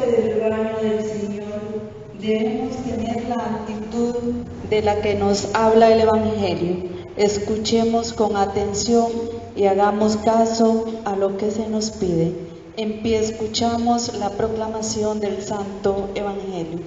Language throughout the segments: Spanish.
parte del rebaño del Señor, debemos tener la actitud de la que nos habla el Evangelio. Escuchemos con atención y hagamos caso a lo que se nos pide. En pie escuchamos la proclamación del Santo Evangelio.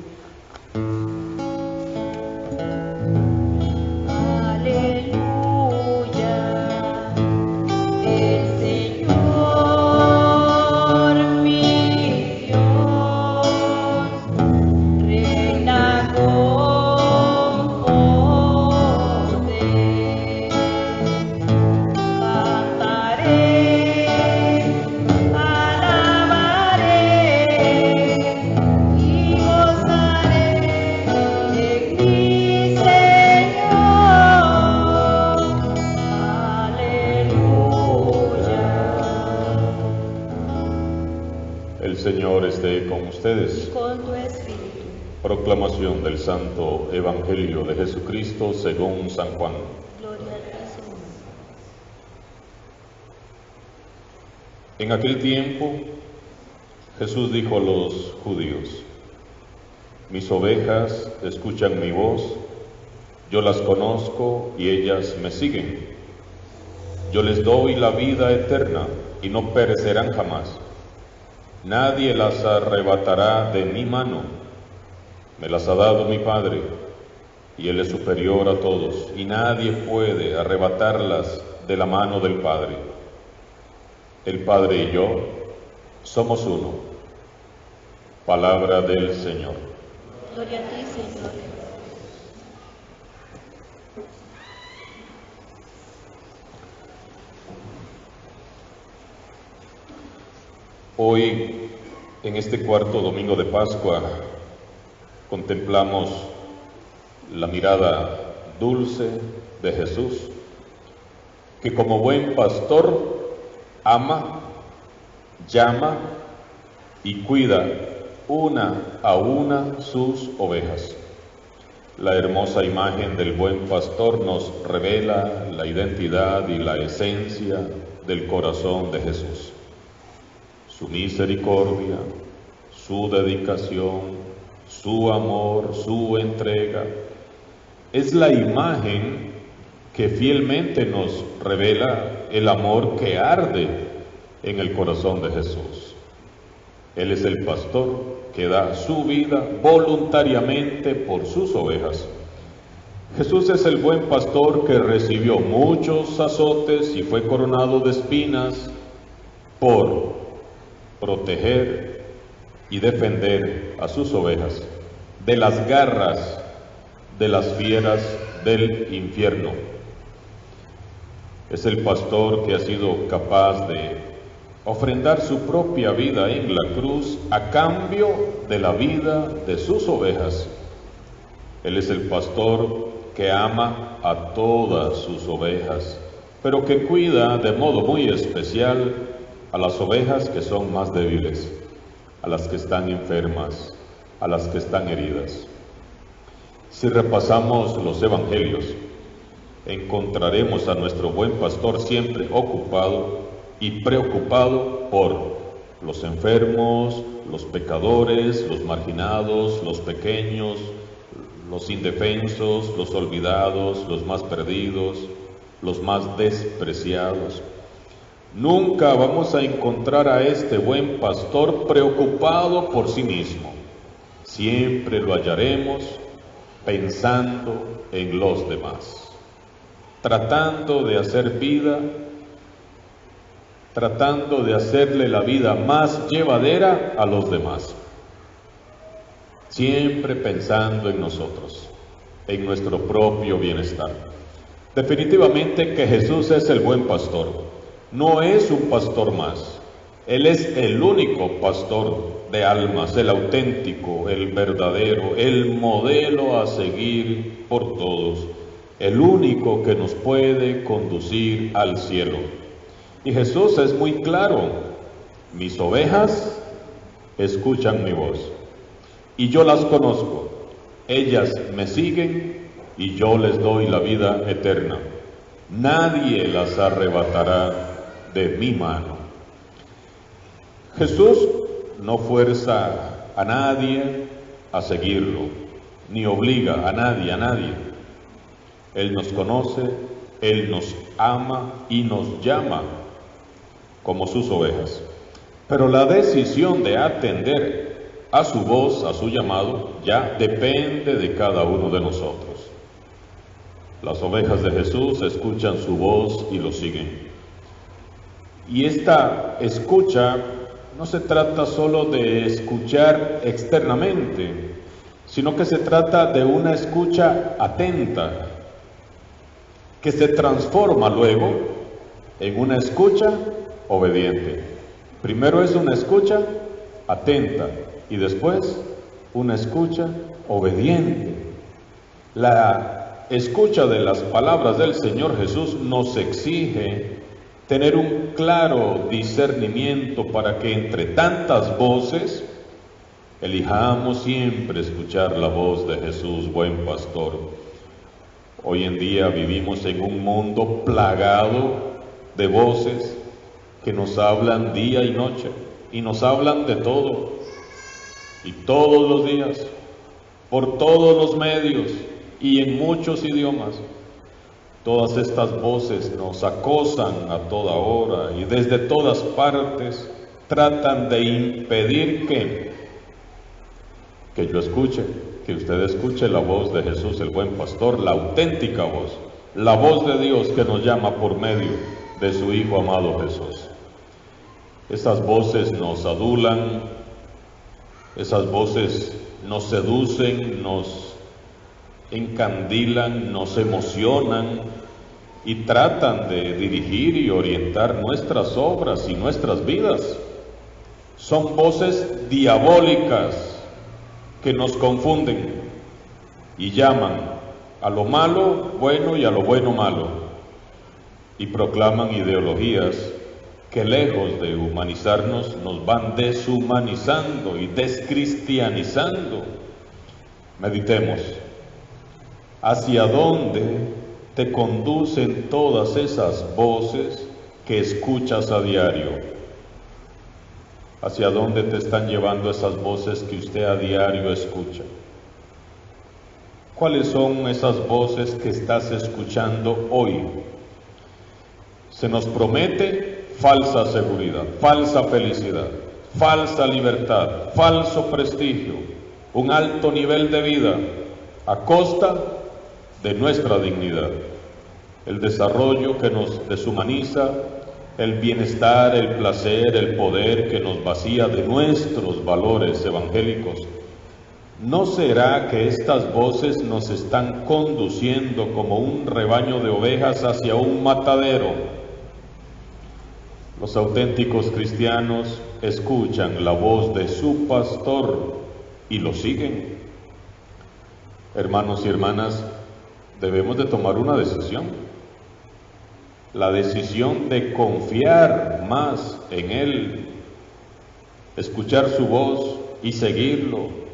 El Señor esté con ustedes. Y con tu espíritu. Proclamación del Santo Evangelio de Jesucristo según San Juan. Gloria a ti, Señor. En aquel tiempo, Jesús dijo a los judíos: mis ovejas escuchan mi voz, yo las conozco y ellas me siguen. Yo les doy la vida eterna y no perecerán jamás. Nadie las arrebatará de mi mano. Me las ha dado mi Padre, y Él es superior a todos, y nadie puede arrebatarlas de la mano del Padre. El Padre y yo somos uno. Palabra del Señor. Gloria a ti, Señor. Hoy, en este cuarto domingo de Pascua, contemplamos la mirada dulce de Jesús, que como buen pastor ama, llama y cuida una a una sus ovejas. La hermosa imagen del buen pastor nos revela la identidad y la esencia del corazón de Jesús. Su misericordia, su dedicación, su amor, su entrega, es la imagen que fielmente nos revela el amor que arde en el corazón de Jesús. Él es el pastor que da su vida voluntariamente por sus ovejas. Jesús es el buen pastor que recibió muchos azotes y fue coronado de espinas por proteger y defender a sus ovejas de las garras de las fieras del infierno. Es el pastor que ha sido capaz de ofrendar su propia vida en la cruz a cambio de la vida de sus ovejas. Él es el pastor que ama a todas sus ovejas, pero que cuida de modo muy especial a las ovejas que son más débiles, a las que están enfermas, a las que están heridas. Si repasamos los evangelios, encontraremos a nuestro buen pastor siempre ocupado y preocupado por los enfermos, los pecadores, los marginados, los pequeños, los indefensos, los olvidados, los más perdidos, los más despreciados. Nunca vamos a encontrar a este buen pastor preocupado por sí mismo. Siempre lo hallaremos pensando en los demás, tratando de hacer vida, tratando de hacerle la vida más llevadera a los demás. Siempre pensando en nosotros, en nuestro propio bienestar. Definitivamente que Jesús es el buen pastor. No es un pastor más. Él es el único pastor de almas, el auténtico, el verdadero, el modelo a seguir por todos, el único que nos puede conducir al cielo. Y Jesús es muy claro: mis ovejas escuchan mi voz, y yo las conozco, ellas me siguen, y yo les doy la vida eterna. Nadie las arrebatará de mi mano. Jesús no fuerza a nadie a seguirlo, ni obliga a nadie. Él nos conoce, Él nos ama y nos llama como sus ovejas. Pero la decisión de atender a su voz, a su llamado, ya depende de cada uno de nosotros. Las ovejas de Jesús escuchan su voz y lo siguen. Y esta escucha no se trata solo de escuchar externamente, sino que se trata de una escucha atenta, que se transforma luego en una escucha obediente. Primero es una escucha atenta y después una escucha obediente. La escucha de las palabras del Señor Jesús nos exige tener un claro discernimiento para que entre tantas voces elijamos siempre escuchar la voz de Jesús, buen pastor. Hoy en día vivimos en un mundo plagado de voces que nos hablan día y noche, y nos hablan de todo, y todos los días, por todos los medios, y en muchos idiomas. Todas estas voces nos acosan a toda hora, y desde todas partes tratan de impedir que yo escuche, que usted escuche la voz de Jesús, el buen pastor, la auténtica voz, la voz de Dios que nos llama por medio de su Hijo amado Jesús. Esas voces nos adulan, esas voces nos seducen, nos encandilan, nos emocionan y tratan de dirigir y orientar nuestras obras y nuestras vidas. Son voces diabólicas que nos confunden y llaman a lo malo bueno y a lo bueno malo, y proclaman ideologías que lejos de humanizarnos nos van deshumanizando y descristianizando. Meditemos, ¿hacia dónde te conducen todas esas voces que escuchas a diario? ¿Hacia dónde te están llevando esas voces que usted a diario escucha? ¿Cuáles son esas voces que estás escuchando hoy? Se nos promete falsa seguridad, falsa felicidad, falsa libertad, falso prestigio, un alto nivel de vida a costa de nuestra dignidad, el desarrollo que nos deshumaniza, el bienestar, el placer, el poder que nos vacía de nuestros valores evangélicos. ¿No será que estas voces nos están conduciendo como un rebaño de ovejas hacia un matadero? Los auténticos cristianos escuchan la voz de su pastor y lo siguen. Hermanos y hermanas, debemos de tomar una decisión. La decisión de confiar más en Él, escuchar su voz y seguirlo.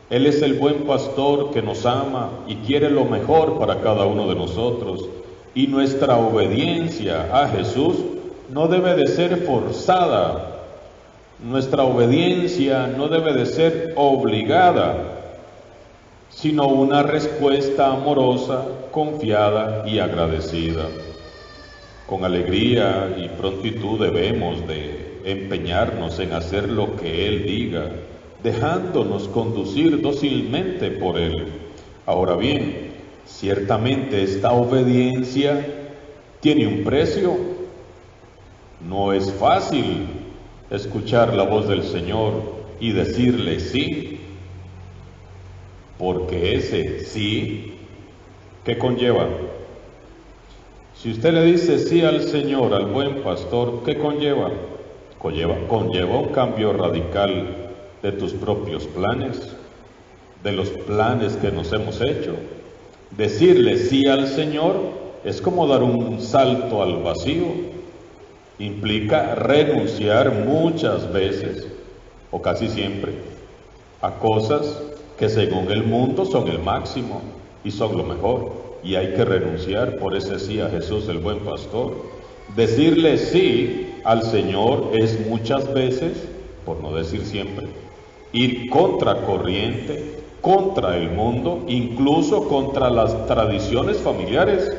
Él es el buen pastor que nos ama y quiere lo mejor para cada uno de nosotros. Y nuestra obediencia a Jesús no debe de ser forzada. Nuestra obediencia no debe de ser obligada, sino una respuesta amorosa, confiada y agradecida. Con alegría y prontitud debemos de empeñarnos en hacer lo que Él diga, dejándonos conducir dócilmente por Él. Ahora bien, ciertamente esta obediencia tiene un precio. No es fácil escuchar la voz del Señor y decirle sí, porque ese sí, ¿qué conlleva? Si usted le dice sí al Señor, al buen pastor, ¿qué conlleva? Conlleva un cambio radical de tus propios planes, de los planes que nos hemos hecho. Decirle sí al Señor es como dar un salto al vacío. Implica renunciar muchas veces, o casi siempre, a cosas que según el mundo son el máximo y son lo mejor. Y hay que renunciar por ese sí a Jesús, el buen pastor. Decirle sí al Señor es muchas veces, por no decir siempre, ir contra corriente, contra el mundo, incluso contra las tradiciones familiares,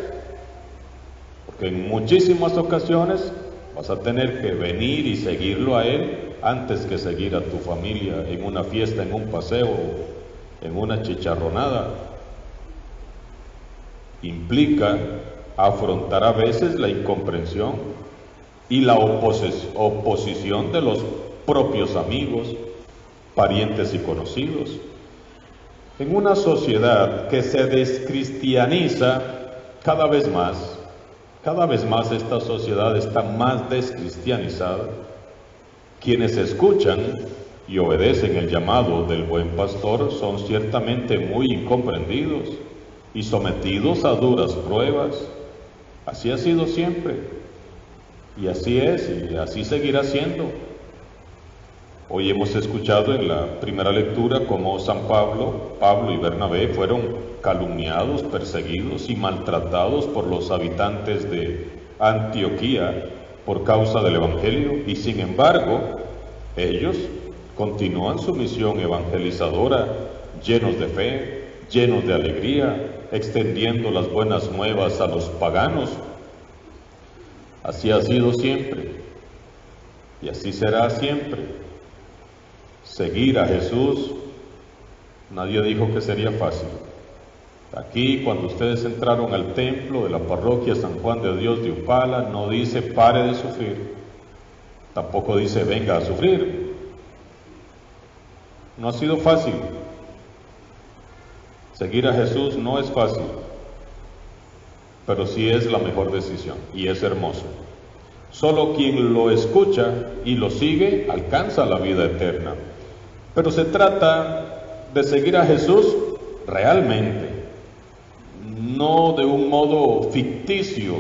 porque en muchísimas ocasiones vas a tener que venir y seguirlo a él antes que seguir a tu familia en una fiesta, en un paseo, en una chicharronada. Implica afrontar a veces la incomprensión y la oposición de los propios amigos, parientes y conocidos. En una sociedad que se descristianiza cada vez más esta sociedad está más descristianizada. Quienes escuchan y obedecen el llamado del buen pastor son ciertamente muy incomprendidos y sometidos a duras pruebas. Así ha sido siempre, y así es, y así seguirá siendo. Hoy hemos escuchado en la primera lectura cómo San Pablo y Bernabé fueron calumniados, perseguidos y maltratados por los habitantes de Antioquía por causa del Evangelio, y sin embargo, ellos continúan su misión evangelizadora, llenos de fe, llenos de alegría, extendiendo las buenas nuevas a los paganos. Así ha sido siempre, y así será siempre. Seguir a Jesús, nadie dijo que sería fácil. Aquí, cuando ustedes entraron al templo de la parroquia San Juan de Dios de Upala, no dice pare de sufrir, tampoco dice venga a sufrir. No ha sido fácil. Seguir a Jesús no es fácil, pero sí es la mejor decisión y es hermoso. Solo quien lo escucha y lo sigue alcanza la vida eterna. Pero se trata de seguir a Jesús realmente, no de un modo ficticio,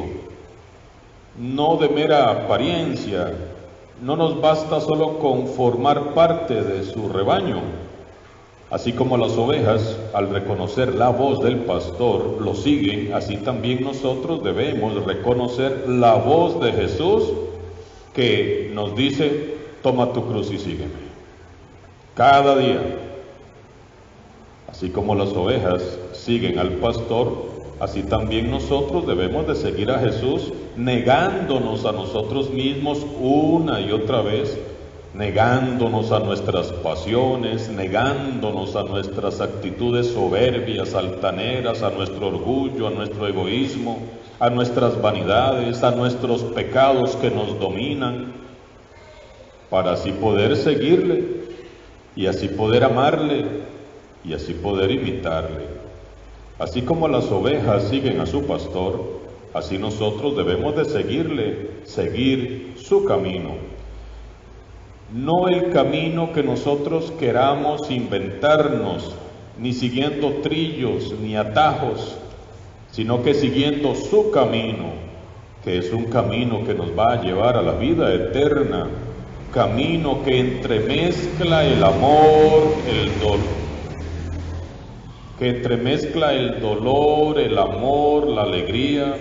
no de mera apariencia. No nos basta solo con formar parte de su rebaño. Así como las ovejas, al reconocer la voz del pastor, lo siguen, así también nosotros debemos reconocer la voz de Jesús que nos dice, toma tu cruz y sígueme. Cada día. Así como las ovejas siguen al pastor, así también nosotros debemos de seguir a Jesús, negándonos a nosotros mismos una y otra vez, negándonos a nuestras pasiones, negándonos a nuestras actitudes soberbias, altaneras, a nuestro orgullo, a nuestro egoísmo, a nuestras vanidades, a nuestros pecados que nos dominan, para así poder seguirle, y así poder amarle, y así poder imitarle. Así como las ovejas siguen a su pastor, así nosotros debemos de seguirle, seguir su camino. No el camino que nosotros queramos inventarnos, ni siguiendo trillos ni atajos, sino que siguiendo su camino, que es un camino que nos va a llevar a la vida eterna, camino que entremezcla el amor, el dolor, el amor, la alegría.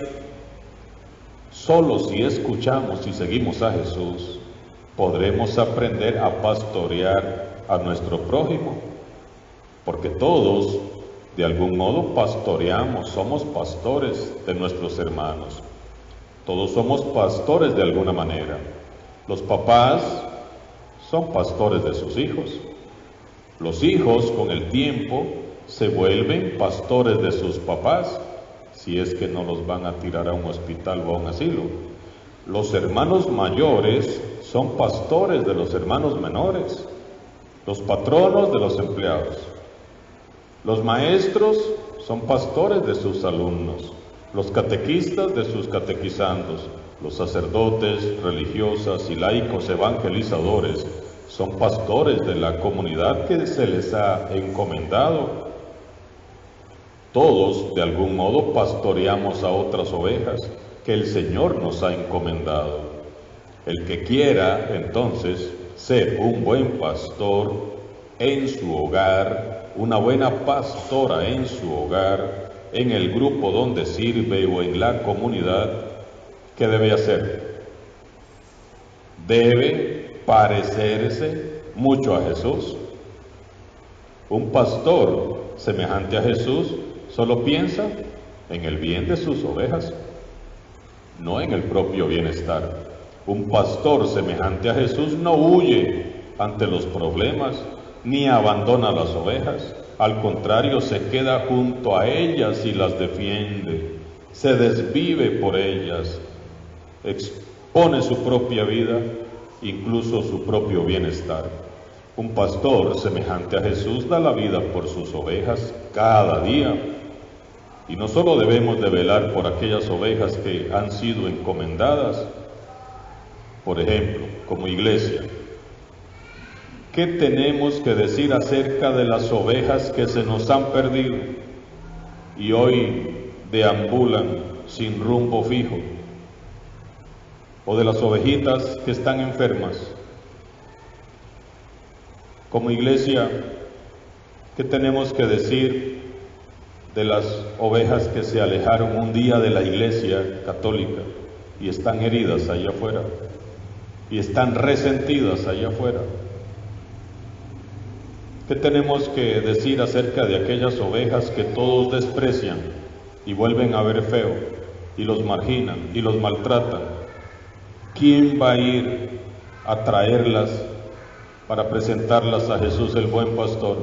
Solo si escuchamos y seguimos a Jesús, podremos aprender a pastorear a nuestro prójimo, porque todos, de algún modo, pastoreamos, somos pastores de nuestros hermanos. Todos somos pastores de alguna manera. Los papás son pastores de sus hijos. Los hijos, con el tiempo, se vuelven pastores de sus papás, si es que no los van a tirar a un hospital o a un asilo. Los hermanos mayores son pastores de los hermanos menores, los patronos de los empleados. Los maestros son pastores de sus alumnos, los catequistas de sus catequizandos, los sacerdotes, religiosas y laicos evangelizadores son pastores de la comunidad que se les ha encomendado. Todos, de algún modo, pastoreamos a otras ovejas que el Señor nos ha encomendado. El que quiera, entonces, ser un buen pastor en su hogar, una buena pastora en su hogar, en el grupo donde sirve o en la comunidad, ¿qué debe hacer? Debe parecerse mucho a Jesús. Un pastor semejante a Jesús solo piensa en el bien de sus ovejas, no en el propio bienestar. Un pastor semejante a Jesús no huye ante los problemas, ni abandona las ovejas. Al contrario, se queda junto a ellas y las defiende, se desvive por ellas, expone su propia vida, incluso su propio bienestar. Un pastor semejante a Jesús da la vida por sus ovejas cada día. Y no solo debemos de velar por aquellas ovejas que han sido encomendadas, por ejemplo, como iglesia, ¿qué tenemos que decir acerca de las ovejas que se nos han perdido y hoy deambulan sin rumbo fijo? ¿O de las ovejitas que están enfermas? Como iglesia, ¿qué tenemos que decir de las ovejas que se alejaron un día de la iglesia católica y están heridas allá afuera y están resentidas allá afuera? ¿Qué tenemos que decir acerca de aquellas ovejas que todos desprecian y vuelven a ver feo y los marginan y los maltratan? ¿Quién va a ir a traerlas para presentarlas a Jesús el buen pastor?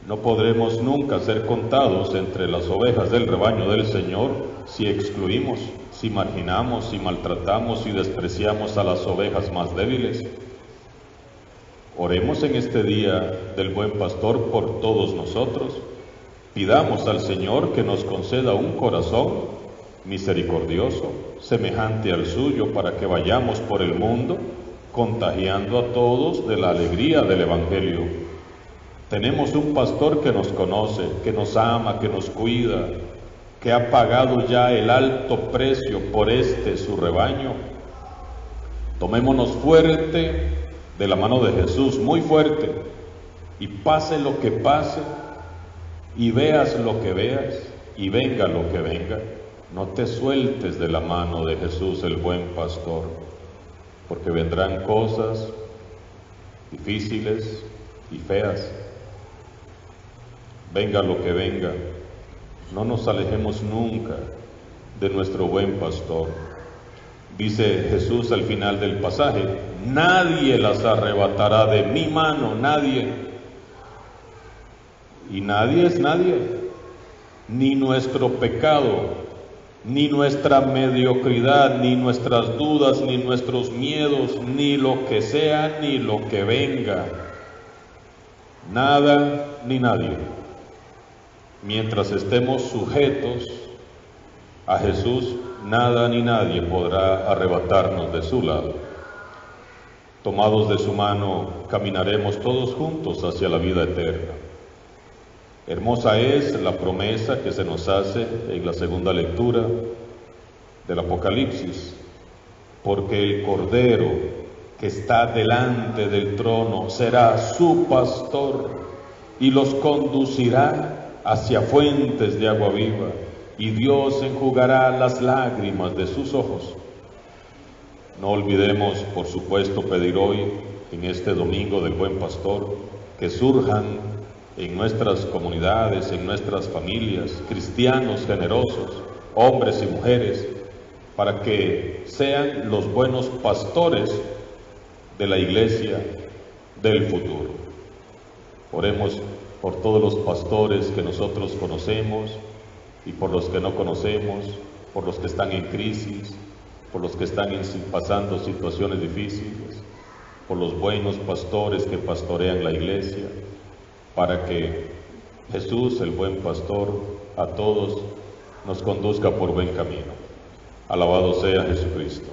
No podremos nunca ser contados entre las ovejas del rebaño del Señor si excluimos, si marginamos, si maltratamos y despreciamos a las ovejas más débiles. Oremos en este día del buen pastor por todos nosotros. Pidamos al Señor que nos conceda un corazón misericordioso, semejante al suyo, para que vayamos por el mundo contagiando a todos de la alegría del Evangelio. Tenemos un pastor que nos conoce, que nos ama, que nos cuida, que ha pagado ya el alto precio por su rebaño. Tomémonos fuerte de la mano de Jesús, muy fuerte, y pase lo que pase, y veas lo que veas, y venga lo que venga, no te sueltes de la mano de Jesús el buen pastor, porque vendrán cosas difíciles y feas. Venga lo que venga, no nos alejemos nunca de nuestro buen pastor. Dice Jesús al final del pasaje: nadie las arrebatará de mi mano, nadie. Y nadie es nadie, ni nuestro pecado, ni nuestra mediocridad, ni nuestras dudas, ni nuestros miedos, ni lo que sea, ni lo que venga. Nada ni nadie. Mientras estemos sujetos a Jesús, nada ni nadie podrá arrebatarnos de su lado. Tomados de su mano, caminaremos todos juntos hacia la vida eterna. Hermosa es la promesa que se nos hace en la segunda lectura del Apocalipsis, porque el Cordero que está delante del trono será su pastor y los conducirá hacia fuentes de agua viva, y Dios enjugará las lágrimas de sus ojos. No olvidemos, por supuesto, pedir hoy, en este domingo del Buen Pastor, que surjan en nuestras comunidades, en nuestras familias, cristianos generosos, hombres y mujeres, para que sean los buenos pastores de la iglesia del futuro. Oremos por todos los pastores que nosotros conocemos y por los que no conocemos, por los que están en crisis, por los que están pasando situaciones difíciles, por los buenos pastores que pastorean la iglesia, para que Jesús, el buen pastor, a todos nos conduzca por buen camino. Alabado sea Jesucristo.